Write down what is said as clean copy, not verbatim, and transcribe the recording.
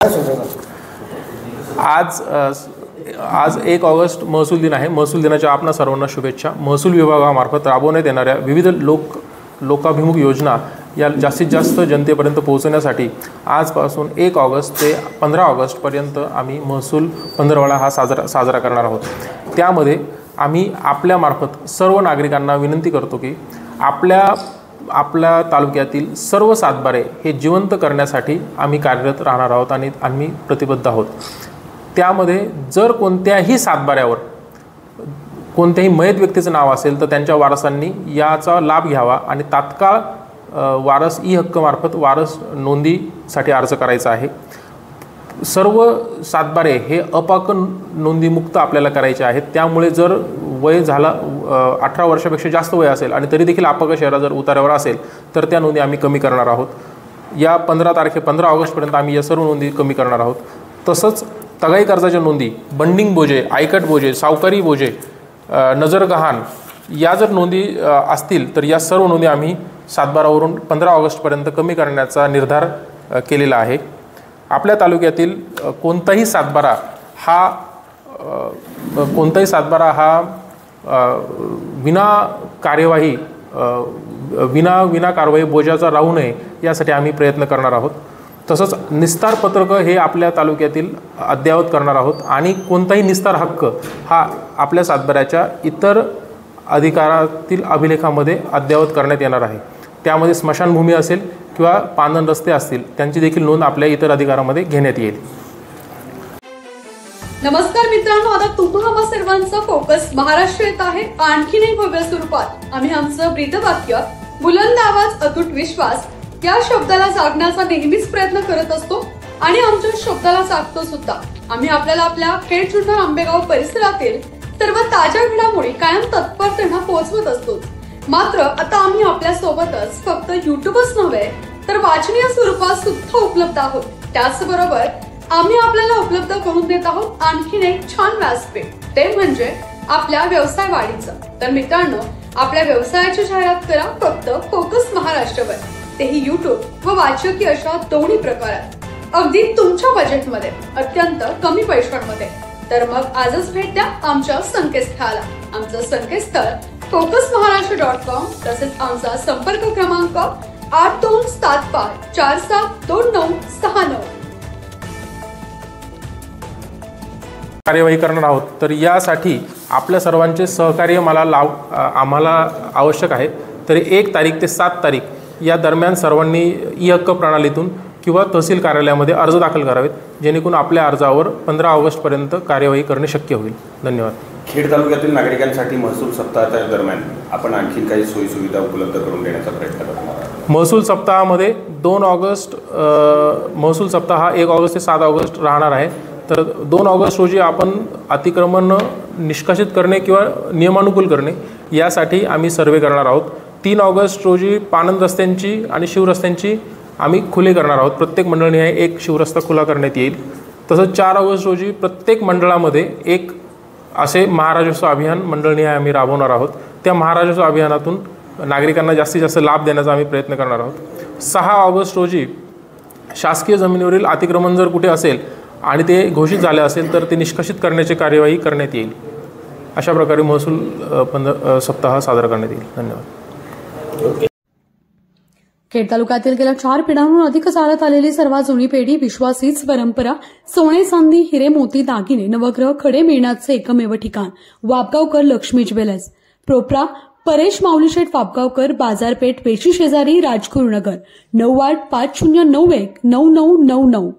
काय सूचना? आज 1 ऑगस्ट महसूल दिन आहे. महसूल दिनाच्या आपणा सर्वांना शुभेच्छा. महसूल विभागामार्फत राबवण्यात येणाऱ्या विविध लोकाभिमुख योजना या जास्तीत जास्त जनतेपर्यंत पोहोचण्यासाठी आजपासून 1 ऑगस्ट ते 15 ऑगस्टपर्यंत आम्ही महसूल पंधरवडा हा साजरा करणार आहोत. त्यामध्ये आम्ही आपल्यामार्फत सर्व नागरिकांना विनंती करतो की आपल्या तालुक्यातील सर्व सातबारे हे जिवंत करण्यासाठी आम्ही कार्यरत राहणार आहोत आणि आम्ही प्रतिबद्ध आहोत. त्यामध्ये जर कोणत्याही सातबाऱ्यावर कोणत्याही मयत व्यक्तीचं नाव असेल तर त्यांच्या वारसांनी याचा लाभ घ्यावा आणि तात्काळ वारस हक्कमार्फत वारस नोंदीसाठी अर्ज करायचा आहे. सर्व सातबारे हे अपाक नोंदीमुक्त आपल्याला करायचे आहेत. त्यामुळे जर वय झाला 18 वर्षापेक्षा जास्त वय असेल आणि तरी देखील अपाक शहरा जर उतार्यावर असेल तर त्या नोंदी आम्ही कमी करणार आहोत. या 15 ऑगस्टपर्यंत आम्ही या सर्व नोंदी कमी करणार आहोत. तसंच तगाई कर्जाच्या नोंदी, बंडिंग बोजे, आयकट बोजे, सावकारी बोजे, नजरगहाण या जर नोंदी असतील तर या सर्व नोंदी आम्ही सातबारावरून 15 ऑगस्टपर्यंत कमी करण्याचा निर्धार केलेला आहे. आपल्या तालुक्यातील कोणताही सातबारा हा विना कार्यवाही बोजाचा राहू नये यासाठी आम्ही प्रयत्न करणार आहोत. तसंच निस्तार पत्रक हे आपल्या तालुक्यातील अद्ययावत करणार आहोत आणि कोणताही निस्तार हक्क हा आपल्या सातबाऱ्याच्या इतर अधिकारातील अभिलेखामध्ये अद्ययावत करण्यात येणार आहे. त्यामध्ये स्मशानभूमी असेल किंवा पांदन रस्ते असतील त्यांची देखील नोंद आपल्या इतर अधिकारामध्ये घेण्यात येईल. नमस्कार मित्रांनो, आता तुम्हा सर्वांचा फोकस महाराष्ट्र येत आहे. आणखी नाही भव्य स्वरूपात आम्ही आमचं ब्रीदवाक्य बुलंद आवाज अतूट विश्वास या शब्दाला जागण्याचा नेहमीच प्रयत्न करत असतो आणि आमच्या शब्दाला जागतो सुद्धा. आम्ही आपल्याला आपल्या खेड जुन्नर आंबेगाव परिसरातील सर्व ताज्या घडामोडी कायम तत्परतेने पोहोचवत असतो. मात्र आता आम्ही आपल्या सोबतच फक्त युट्यूबच नव्हे तर वाचनीय स्वरूपात सुद्धा उपलब्ध आहोत. त्याचबरोबर आम्ही आपल्याला उपलब्ध करून देत आहोत आणखीन एक छान व्यासपीठ, ते म्हणजे आपल्या व्यवसाय वाढीचं. तर मित्रांनो, आपल्या व्यवसायाची जाहिरात करा फक्त फोकस महाराष्ट्रवर, तेही युट्यूब व वाचकीय अशा दोन्ही प्रकारात, अगदी तुमच्या बजेटमध्ये, अत्यंत कमी पैशांमध्ये. तर मग आजच भेट द्या आमच्या संकेतस्थळाला. आमचं संकेतस्थळ focusmaharashtra.com. तसेच आमचा संपर्क क्रमांक 8275472969. कार्यवाही करणार आहोत. तर यासाठी आपल्या सर्वांचे सहकार्य आम्हाला आवश्यक आहे. तरी 1 तारीख ते 7 तारीख या दरम्यान सर्वांनी ई-हक्क प्रणालीतून किंवा तहसील कार्यालयामध्ये अर्ज दाखल करावेत, जेणेकरून आपल्या अर्जावर 15 ऑगस्टपर्यंत कार्यवाही करणे शक्य होईल. धन्यवाद. खेड तालुक्यातील नागरिकांसाठी महसूल सप्ताहाच्या दरम्यान आपण आणखी काही सोयीसुविधा उपलब्ध करून देण्याचा प्रयत्न करतो. महसूल सप्ताहामध्ये 2 ऑगस्ट महसूल सप्ताह हा 1 ऑगस्ट ते 7 ऑगस्ट राहणार आहे. तर 2 ऑगस्ट रोजी आपण अतिक्रमण निष्कासित करणे किंवा नियमानुकूल करणे यासाठी आम्ही सर्वे करणार आहोत. 3 ऑगस्ट रोजी पानंद रस्त्यांची आणि शिवरस्त्यांची आम्ही खुले करणार आहोत. प्रत्येक मंडळनिहाय एक शिवरस्ता खुला करण्यात येईल. तसंच 4 ऑगस्ट रोजी प्रत्येक मंडळामध्ये एक असे महाराजोत्सव अभियान मंडळनिहाय आम्ही राबवणार आहोत. त्या महाराजोत्सव अभियानातून नागरिकांना जास्तीत जास्त लाभ देण्याचा आम्ही प्रयत्न करणार आहोत. 6 ऑगस्ट रोजी शासकीय जमिनीवरील अतिक्रमण जर कुठे असेल आणि ते घोषित झाले असेल तर ते निष्कासित करण्याची कार्यवाही करण्यात येईल. अशा प्रकारे महसूल सप्ताह साजरा करण्यात येईल. धन्यवाद. खेड तालुक्यातील गेल्या 4 पिढ्यांहून अधिक चालत आलेली सर्वात जुनी पेढी, विश्वास हीच परंपरा, सोने चांदी हिरे मोती दागिने नवग्रह खडे मिळण्याचे एकमेव ठिकाण वापगावकर लक्ष्मी ज्वेलर्स. प्रोप्रा परेश माऊलीशेठ वापगावकर, बाजारपेठ पेशी शेजारी, राजगुरुनगर. 9 8 5091 9999.